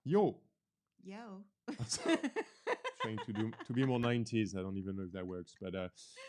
Yo! Yo. Trying to be more 90s. I don't even know if that works. But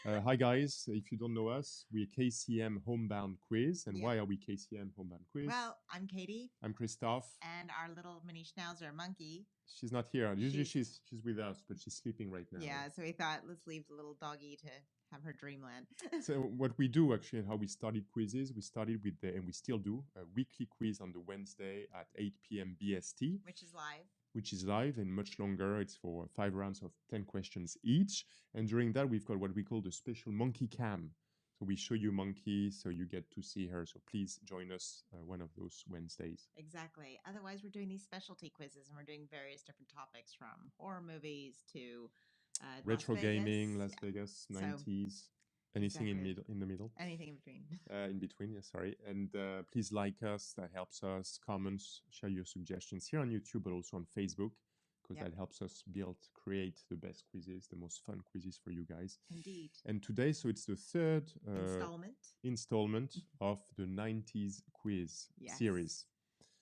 hi, guys. If you don't know us, we're KCM Homebound Quiz. And why are we KCM Homebound Quiz? Well, I'm Katie. I'm Christophe. And our little mini schnauzer monkey. She's not here. Usually she's with us, but she's sleeping right now. Yeah, so we thought let's leave the little doggy to have her dreamland. So what we do actually, and how we started quizzes, we started with and we still do a weekly quiz on the Wednesday at 8 p.m. BST. Which is live. Which is live and much longer. It's for 5 rounds of 10 questions each. And during that, we've got what we call the special monkey cam. So we show you monkey, so you get to see her. So please join us one of those Wednesdays. Exactly. Otherwise, we're doing these specialty quizzes, and we're doing various different topics from horror movies to retro Las gaming, Vegas. Las Vegas, 90s. Anything in the middle. Anything in between. In between, yeah, sorry. And please like us. That helps us. Comments, share your suggestions here on YouTube, but also on Facebook, because that helps us create the best quizzes, the most fun quizzes for you guys. Indeed. And today, so it's the third installment of the 90s quiz series.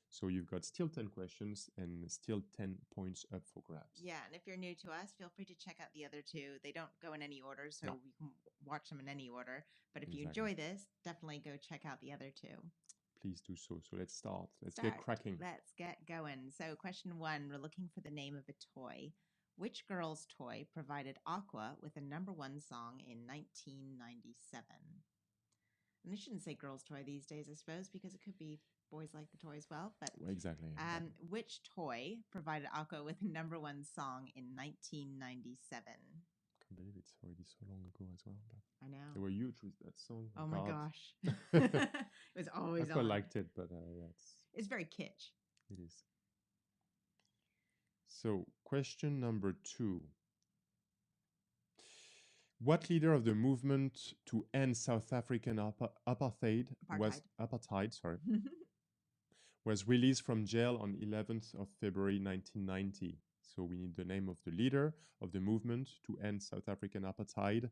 So you've got still 10 questions and still 10 points up for grabs. Yeah, and if you're new to us, feel free to check out the other two. They don't go in any order, so you can watch them in any order. But if you enjoy this, definitely go check out the other two. Please do so. So let's start. Let's get cracking. Let's get going. So question 1, we're looking for the name of a toy. Which girl's toy provided Aqua with a #1 song in 1997? And I shouldn't say girl's toy these days, I suppose, because it could be boys like the toy as well. But exactly. Which toy provided Aqua with a #1 song in 1997? I can't believe it's already so long ago as well. But I know. they were huge with that song. Oh my gosh. It was always I quite liked it, but it's very kitsch. It is. So, question number 2. What leader of the movement to end South African apartheid was released from jail on 11th of February 1990? So we need the name of the leader of the movement to end South African apartheid,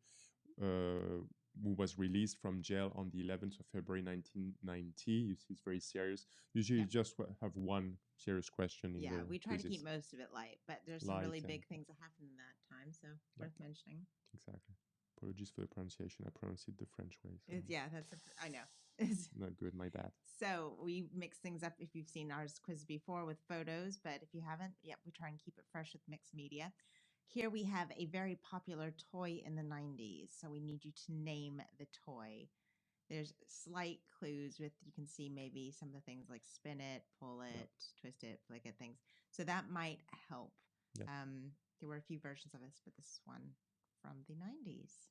who was released from jail on the 11th of February 1990. You see, it's very serious. Usually you just have one serious question. We try to keep most of it light, but there's some really big things that happened in that time, so worth mentioning. Exactly. Apologies for the pronunciation. I pronounce it the French way. So I know. Not good, my bad. So we mix things up if you've seen our quiz before with photos, but if you haven't, we try and keep it fresh with mixed media. Here we have a very popular toy in the 90s, so we need you to name the toy. There's slight clues you can see maybe some of the things like spin it, pull it, twist it, flick it, things. So that might help. There were a few versions of this, but this is one from the 90s.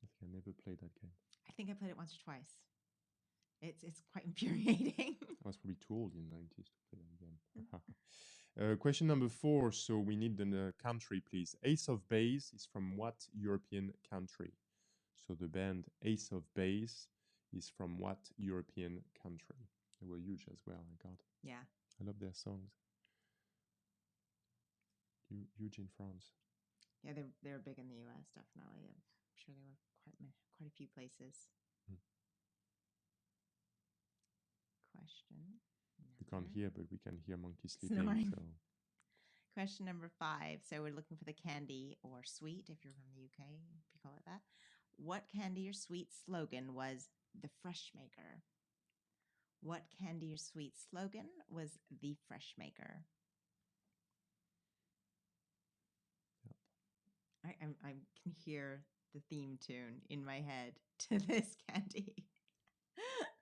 I think I never played that game. I think I played it once or twice. It's quite infuriating. I was probably too old in the 90s to play that game. Question number 4. So we need the country, please. Ace of Base is from what European country? So the band Ace of Base is from what European country? They were huge as well, I got. Yeah. I love their songs. Huge in France. Yeah, they were big in the U.S., definitely. I'm sure they were quite a few places. Question. We can't hear, but we can hear monkey sleeping. So. Question number 5. So we're looking for the candy or sweet, if you're from the UK, if you call it that. What candy or sweet slogan was the Fresh Maker? What candy or sweet slogan was the Fresh Maker? I can hear the theme tune in my head to this candy.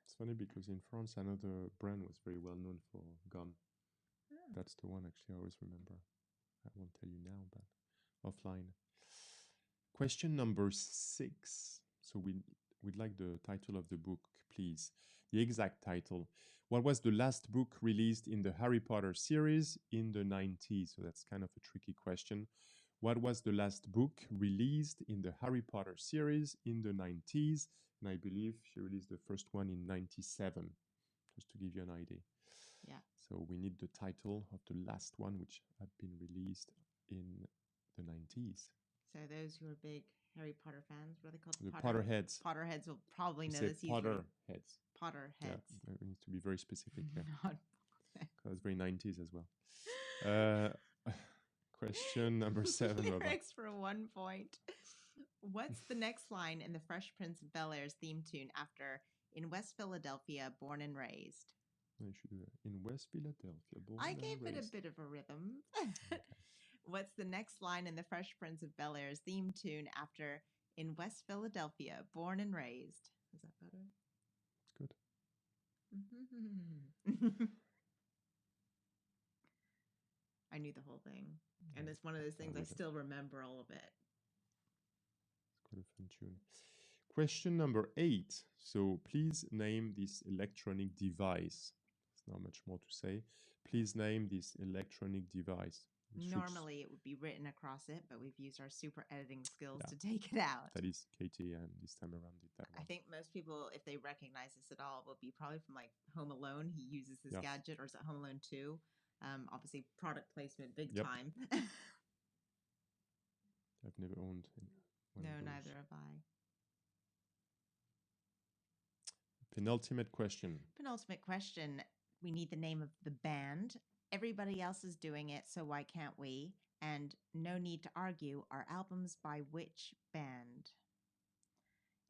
It's funny because in France, another brand was very well known for gum. Oh. That's the one actually I always remember. I won't tell you now, but offline. Question number 6. So we'd like the title of the book, please. The exact title. What was the last book released in the Harry Potter series in the 90s? So that's kind of a tricky question. What was the last book released in the Harry Potter series in the 90s? And I believe she released the first one in 97, just to give you an idea. Yeah. So we need the title of the last one, which had been released in the 90s. So those who are big Harry Potter fans, what are they called? The Potterheads. Potterheads will probably know this easily. Potterheads. Potterheads. Yeah, we need to be very specific here. Not It's very 90s as well. Question number 7. Lyrics for 1 point. What's the next line in the Fresh Prince of Bel-Air's theme tune after "In West Philadelphia, born and raised"? You should do that. In West Philadelphia, born I and gave it a raised. bit of a rhythm. Okay. What's the next line in the Fresh Prince of Bel-Air's theme tune after "In West Philadelphia, born and raised"? Is that better? Good. I knew the whole thing. And it's one of those things I still remember all of it. It's quite a fun tune. Question number 8. So please name this electronic device. There's not much more to say. Please name this electronic device. Normally it would be written across it, but we've used our super editing skills to take it out. That is KCM this time around did that one. I think most people, if they recognize this at all, will be probably from like Home Alone. He uses this gadget, or is it Home Alone 2? Obviously product placement big time. I've never owned one. No, neither have I. Penultimate question. Penultimate question. We need the name of the band. Everybody else is doing it, so why can't we? And no need to argue, are albums by which band?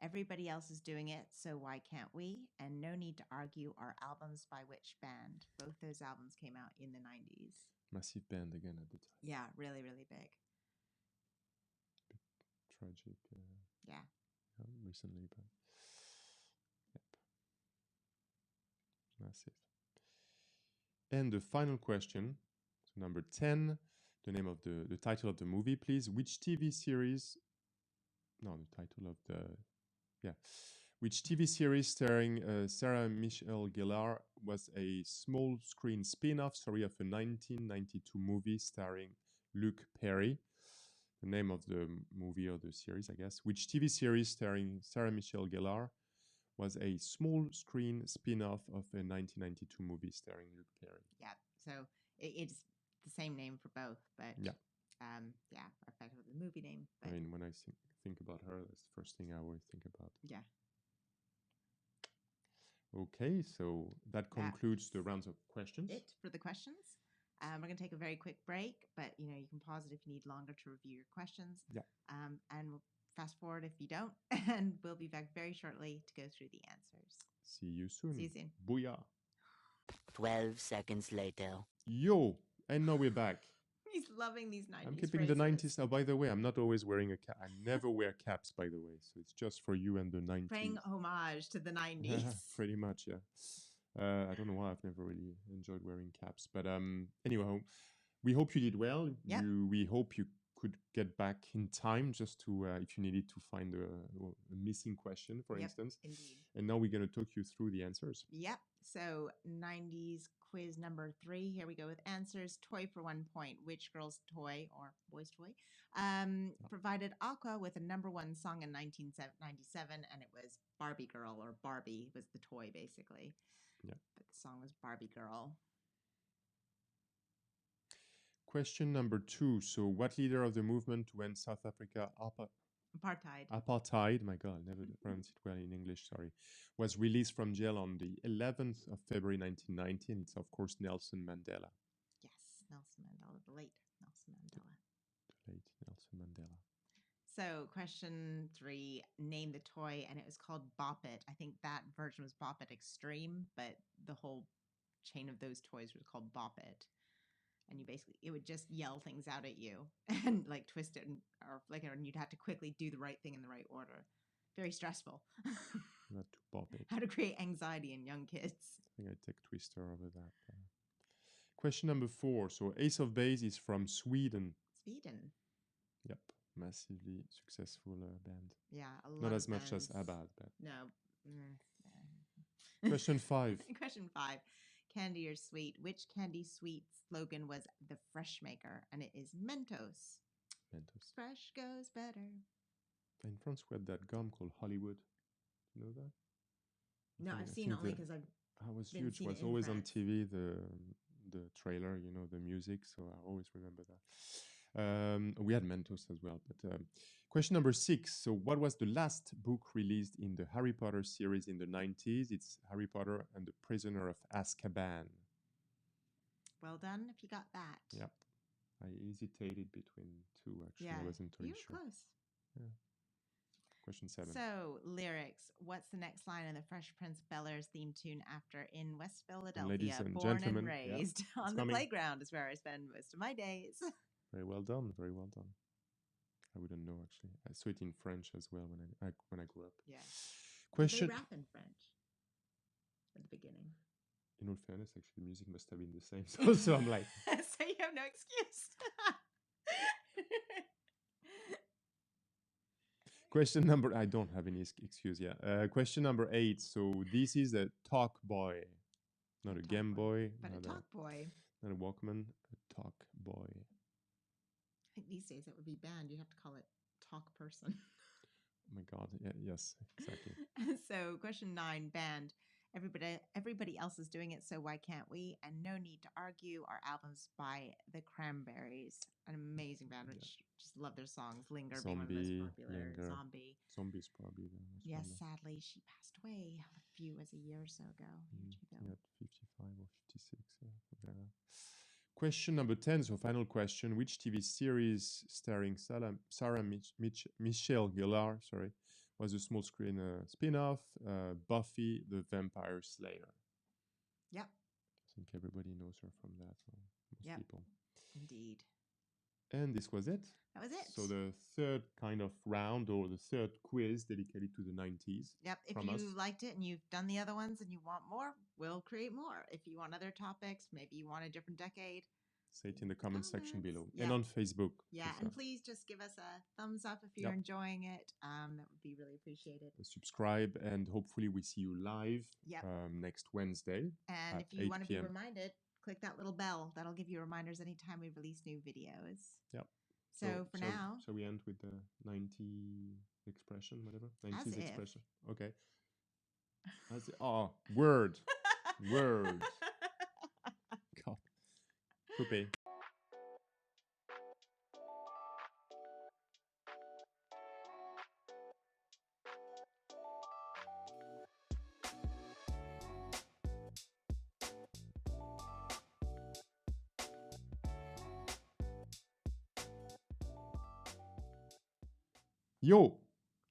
Everybody else is doing it, so why can't we? And no need to argue, are albums by which band? Both those albums came out in the 90s. Massive band again at the time. Yeah, really, really big. Bit tragic. Recently, but yep. Massive. And the final question, so number 10, the name of the title of the movie, please. Which TV series? No, the title of the Which TV series starring Sarah Michelle Gellar was a small screen spin-off story of a 1992 movie starring Luke Perry? The name of the movie or the series, I guess. Which TV series starring Sarah Michelle Gellar was a small screen spin-off of a 1992 movie starring Luke Perry? Yeah, so it's the same name for both, but effectively the movie name. But I mean, when I think about her, that's the first thing I always think about. Yeah. Okay, so that concludes the rounds of questions. It for the questions. We're going to take a very quick break, but you can pause it if you need longer to review your questions. Yeah. And we'll fast forward if you don't, and we'll be back very shortly to go through the answers. See you soon. See you soon. Booyah. 12 seconds later. Yo, and now we're back. He's loving these 90s I'm keeping phrases. the 90s now. By the way, I'm not always wearing a cap. I never wear caps, by the way. So it's just for you and the 90s. Paying homage to the 90s. Pretty much, yeah. I don't know why I've never really enjoyed wearing caps. But anyway, we hope you did well. Yep. We hope you could get back in time just to, if you needed to find a missing question, for instance. Indeed. And now we're going to talk you through the answers. Yep. So 90s quiz number 3. Here we go with answers. Toy for 1 point. Which girl's toy or boy's toy provided Aqua with a #1 song in 1997, and it was Barbie Girl, or Barbie was the toy basically. Yeah. But the song was Barbie Girl. Question number 2. So what leader of the movement to end South Africa apartheid, my God, never pronounced it well in English, sorry, was released from jail on the 11th of February 1990, and it's of course Nelson Mandela. Yes, Nelson Mandela, the late Nelson Mandela. The late Nelson Mandela. So question 3, name the toy, and it was called Bop It. I think that version was Bop It Extreme, but the whole chain of those toys was called Bop It. And it would just yell things out at you and like twist it, and you'd have to quickly do the right thing in the right order. Very stressful. Not to Bop It. How to create anxiety in young kids. I think I'd take Twister over that. Question number 4. So Ace of Base is from Sweden. Sweden. Yep. Massively successful band. Yeah. Not as much as ABBA. But No. Question 5. Question 5. Candy or sweet? Which candy sweet slogan was the Fresh Maker? And it is Mentos. Mentos. Fresh goes better. In France, we had that gum called Hollywood. You know that? No, I've seen it only because I've was huge. It was always on TV, the trailer, the music. So I always remember that. We had Mentos as well. But question number 6. So what was the last book released in the Harry Potter series in the 90s? It's Harry Potter and the Prisoner of Azkaban. Well done if you got that. Yep. I hesitated between two, actually. Yeah, I wasn't you totally were sure. close. Yeah. Question 7. So, lyrics. What's the next line in the Fresh Prince of Bel-Air's theme tune after In West Philadelphia, ladies and born gentlemen, and yeah, raised on the coming. playground is where I spend most of my days. Very well done. Very well done. I wouldn't know, actually. I saw it in French as well when I grew up. Yeah. Question. They rap in French at the beginning. In all fairness, actually, the music must have been the same. So I'm like, So you have no excuse. question number. I don't have any excuse. Yeah. Question number 8. So this is a Talk Boy, not a Talk Game Boy. Boy, But a Talk Boy. not a Walkman. A Talk Boy. I think these days it would be banned. You'd have to call it Talk Person. Oh my God. Yeah, yes, exactly. So question 9, band. Everybody else is doing it, so why can't we? And no need to argue. Our albums by the Cranberries, an amazing band, which just love their songs. Linger being one of the most popular. Linger. Zombie. Zombie's probably the most Yes, one. sadly, she passed away a few a year or so ago. Yeah, 55 or 56. Yeah. Question number 10. So final question. Which TV series starring Sarah Michelle Gellar, was a small screen spin-off? Buffy the Vampire Slayer. Yep. I think everybody knows her from that. Most people. Indeed. And this was it. That was it. So the third kind of round, or the third quiz dedicated to the 90s. Yep. If you liked it and you've done the other ones and you want more, we'll create more. If you want other topics, maybe you want a different decade, say it in the comment section below. Yep. And on Facebook. Yeah, and please just give us a thumbs up if you're enjoying it. That would be really appreciated. Subscribe, and hopefully we see you live next Wednesday. And if you want to be reminded, click that little bell. That'll give you reminders anytime we release new videos. Yep. So for now. So we end with the 90 expression, whatever. 90s expression. Okay. Word. Word. God. Coupé. Yo.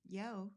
Yo.